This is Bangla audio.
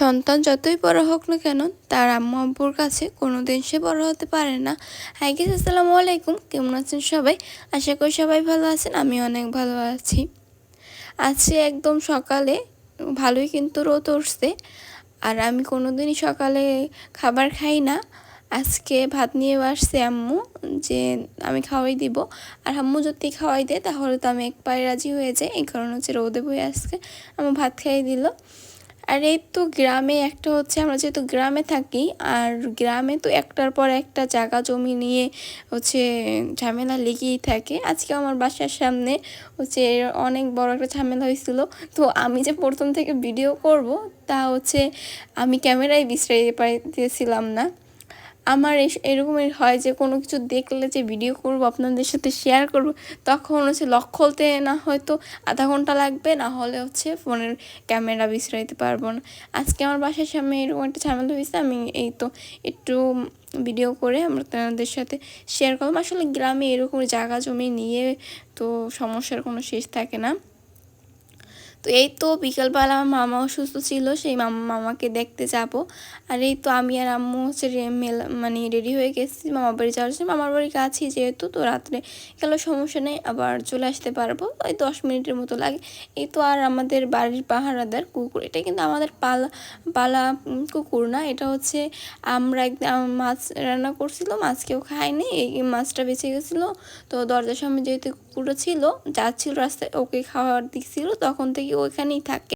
সন্তান যতই বড় হোক না কেন তার আম্মু আব্বুর কাছে কোনোদিন সে বড় হতে পারে না। হাই গাইস, আসসালামু আলাইকুম। কেমন আছেন সবাই? আশা করি সবাই ভালো আছেন, আমি অনেক ভালো আছি। আজকে একদম সকালে ভালোই কিন্তু রোদ উঠছে, আর আমি কোনোদিনই সকালে খাবার খাই না। আজকে ভাত নিয়ে আসছে আম্মু, যে আমি খাওয়াই দিব। আর আম্মু যদি খাওয়াই দেয় তাহলে তো আমি এক পায়ে রাজি হয়ে যাই। এই কারণে হচ্ছে রোদে বয়ে আজকে আম্মু ভাত খাইয়ে দিল। আর এই তো গ্রামে একটা হচ্ছে, আমরা যেহেতু গ্রামে থাকি, আর গ্রামে তো একটার পর একটা জায়গা জমি নিয়ে হচ্ছে ঝামেলা লেগেই থাকে। আজকে আমার বাসার সামনে হচ্ছে অনেক বড় একটা ঝামেলা হয়েছিল। তো আমি যে প্রথম থেকে ভিডিও করব তা হচ্ছে আমি ক্যামেরায় বিছড়াইতে পারতেছিলাম না। আমার এরকমের হয় যে কোনো কিছু দেখলে যে ভিডিও করব, আপনাদের সাথে শেয়ার করব, তখন হচ্ছে লক খুলতে না হয়তো আধা ঘন্টা লাগবে, না হলে হচ্ছে ফোনের ক্যামেরা বিছড়াইতে পারবো না। আজকে আমার বাসার সামনে এরকম একটা ঝামেলা হয়েছে, আমি এই তো একটু ভিডিও করে আমরা আপনাদের সাথে শেয়ার করলাম। আসলে গ্রামে এরকম জায়গা জমি নিয়ে তো সমস্যার কোনো শেষ থাকে না। তো এই তো বিকালবেলা আমার মামা অসুস্থ ছিল, সেই মামাকে দেখতে যাব। আর এই তো আমি আর আম্মু হচ্ছে মানে রেডি হয়ে গেছি মামার বাড়ি যাওয়ার জন্য। মামার বাড়ি কাছেই যেহেতু, তো রাত্রে গেলেও সমস্যা নেই, আবার চলে আসতে পারবো, ওই 10 মিনিটের মতো লাগে। এই তো আর আমাদের বাড়ির পাহারাদার কুকুর, এটা কিন্তু আমাদের পালা পালা কুকুর না, এটা হচ্ছে আমরা একদম মাছ রান্না করছিলাম, মাছ কেউ খায়নি, এই মাছটা বেঁচে গেছিলো। তো দরজার সামনে যেহেতু কুকুরটা ছিল, যাচ্ছিল রাস্তায়, ওকে খাওয়ার দিচ্ছিল, তখন থেকে ওইখানেই থাকে।